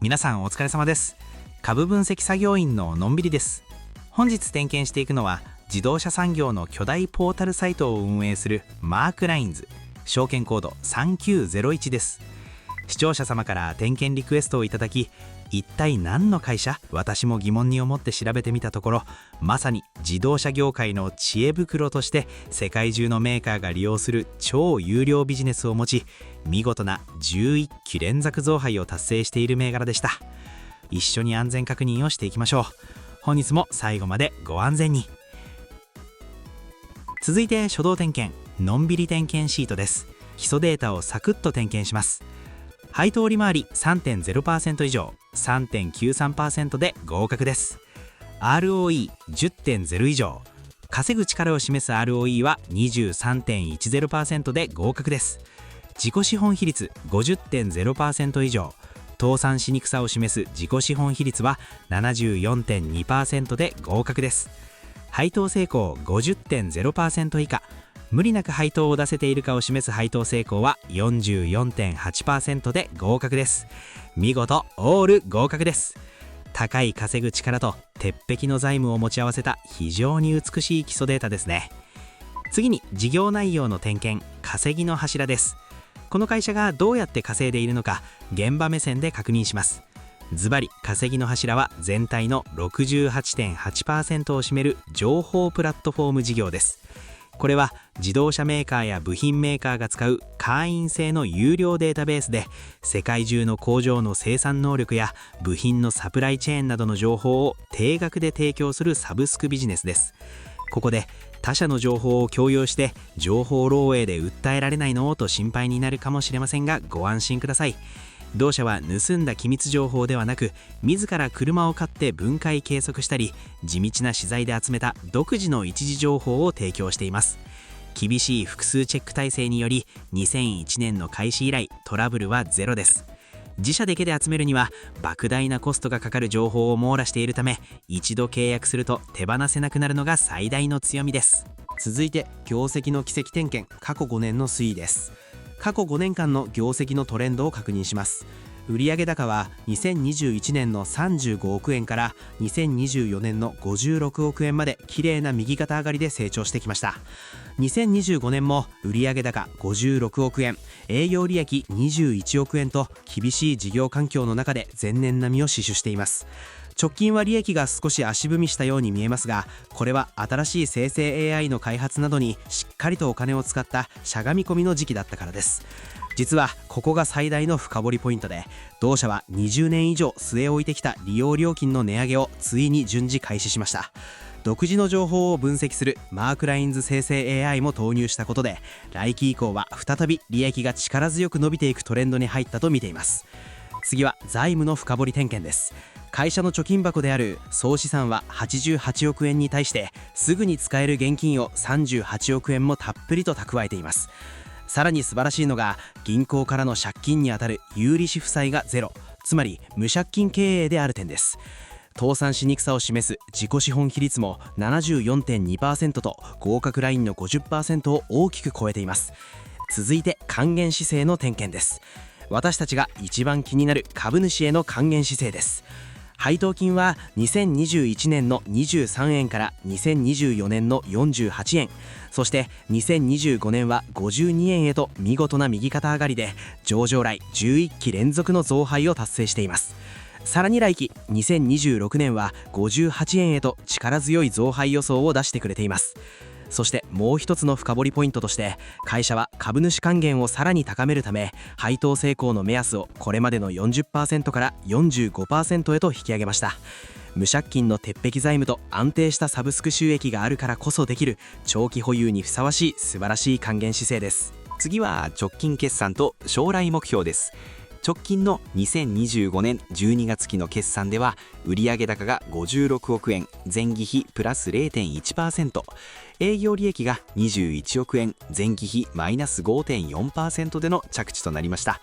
皆さんお疲れ様です。株分析作業員ののんびりです。本日点検していくのは自動車産業の巨大ポータルサイトを運営するマークラインズ、証券コード3901です。視聴者様から点検リクエストをいただき、一体何の会社？私も疑問に思って調べてみたところ、まさに自動車業界の知恵袋として世界中のメーカーが利用する超有料ビジネスを持ち、見事な11期連続増配を達成している銘柄でした。一緒に安全確認をしていきましょう。本日も最後までご安全に。続いて初動点検、のんびり点検シートです。基礎データをサクッと点検します。配当利回り 3.0% 以上、 3.93% で合格です。 ROE10.0 以上、稼ぐ力を示す ROE は 23.10% で合格です。自己資本比率 50.0% 以上、倒産しにくさを示す自己資本比率は 74.2% で合格です。配当成功 50.0% 以下、無理なく配当を出せているかを示す配当成功は 44.8% で合格です。見事オール合格です。高い稼ぐ力と鉄壁の財務を持ち合わせた非常に美しい基礎データですね。次に事業内容の点検、稼ぎの柱です。この会社がどうやって稼いでいるのか、現場目線で確認します。ズバリ稼ぎの柱は全体の 68.8% を占める情報プラットフォーム事業です。これは自動車メーカーや部品メーカーが使う会員制の有料データベースで、世界中の工場の生産能力や部品のサプライチェーンなどの情報を定額で提供するサブスクビジネスです。ここで他社の情報を共有して情報漏洩で訴えられないのと心配になるかもしれませんが、ご安心ください。同社は盗んだ機密情報ではなく、自ら車を買って分解計測したり、地道な資材で集めた独自の一時情報を提供しています。厳しい複数チェック体制により、2001年の開始以来トラブルはゼロです。自社だけで集めるには莫大なコストがかかる情報を網羅しているため、一度契約すると手放せなくなるのが最大の強みです。続いて業績の軌跡点検、過去5年の推移です。過去5年間の業績のトレンドを確認します。売上高は2021年の35億円から2024年の56億円まで綺麗な右肩上がりで成長してきました。2025年も売上高56億円、営業利益21億円と厳しい事業環境の中で前年並みを死守しています。直近は利益が少し足踏みしたように見えますが、これは新しい生成 AI の開発などにしっかりとお金を使ったしゃがみ込みの時期だったからです。実はここが最大の深掘りポイントで、同社は20年以上据え置いてきた利用料金の値上げをついに順次開始しました。独自の情報を分析するマークラインズ生成 AI も投入したことで、来期以降は再び利益が力強く伸びていくトレンドに入ったと見ています。次は財務の深掘り点検です。会社の貯金箱である総資産は88億円に対して、すぐに使える現金を38億円もたっぷりと蓄えています。さらに素晴らしいのが、銀行からの借金にあたる有利子負債がゼロ、つまり無借金経営である点です。倒産しにくさを示す自己資本比率も 74.2% と合格ラインの 50% を大きく超えています。続いて還元姿勢の点検です。私たちが一番気になる株主への還元姿勢です。配当金は2021年の23円から2024年の48円、そして2025年は52円へと見事な右肩上がりで、上場来11期連続の増配を達成しています。さらに来期2026年は58円へと力強い増配予想を出してくれています。そしてもう一つの深掘りポイントとして、会社は株主還元をさらに高めるため、配当成功の目安をこれまでの 40% から 45% へと引き上げました。無借金の鉄壁財務と安定したサブスク収益があるからこそできる長期保有にふさわしい素晴らしい還元姿勢です。次は直近決算と将来目標です。直近の2025年12月期の決算では、売上高が56億円、前期比プラス 0.1%、営業利益が21億円、前期比マイナス 5.4% での着地となりました。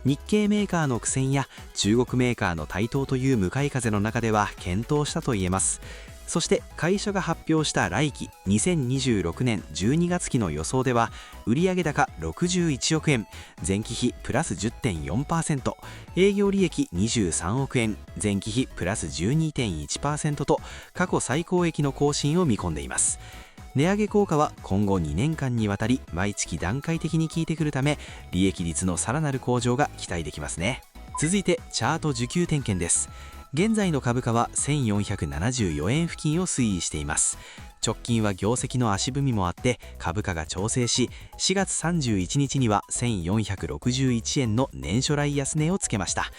日系メーカーの苦戦や中国メーカーの台頭という向かい風の中では健闘したと言えます。そして会社が発表した来期2026年12月期の予想では、売上高61億円、前期比プラス 10.4%、営業利益23億円、前期比プラス 12.1% と過去最高益の更新を見込んでいます。値上げ効果は今後2年間にわたり毎月段階的に効いてくるため、利益率のさらなる向上が期待できますね。続いてチャート需給点検です。現在の株価は1474円付近を推移しています。直近は業績の足踏みもあって株価が調整し、4月31日には1461円の年初来安値をつけました。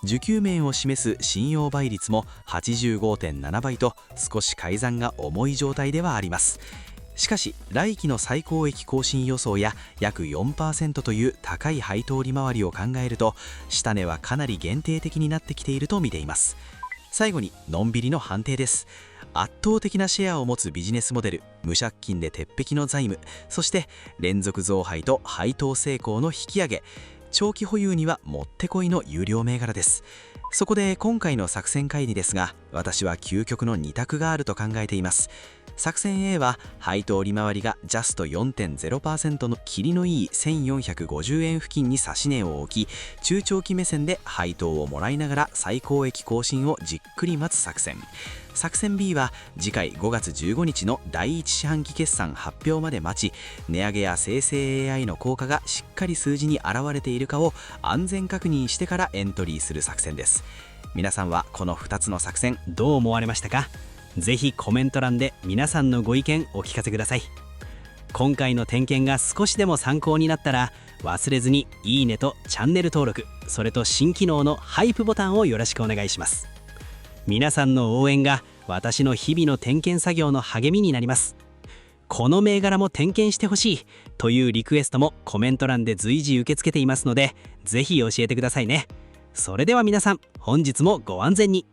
需給面を示す信用倍率も 85.7 倍と少し改ざんが重い状態ではあります。しかし来期の最高益更新予想や約 4% という高い配当利回りを考えると、下値はかなり限定的になってきていると見ています。最後にのんびりの判定です。圧倒的なシェアを持つビジネスモデル、無借金で鉄壁の財務、そして連続増配と配当成功の引き上げ、長期保有にはもってこいの有料銘柄です。そこで今回の作戦会議ですが、私は究極の2択があると考えています。作戦 A は配当利回りがジャスト 4.0% の切りのいい1450円付近に指し値を置き、中長期目線で配当をもらいながら最高益更新をじっくり待つ作戦。作戦 B は次回5月15日の第1四半期決算発表まで待ち、値上げや生成 AI の効果がしっかり数字に現れているかを安全確認してからエントリーする作戦です。皆さんはこの2つの作戦どう思われましたか？ぜひコメント欄で皆さんのご意見お聞かせください。今回の点検が少しでも参考になったら、忘れずにいいねとチャンネル登録、それと新機能のハイプボタンをよろしくお願いします。皆さんの応援が私の日々の点検作業の励みになります。この銘柄も点検してほしいというリクエストもコメント欄で随時受け付けていますので、ぜひ教えてくださいね。それでは皆さん、本日もご安全に。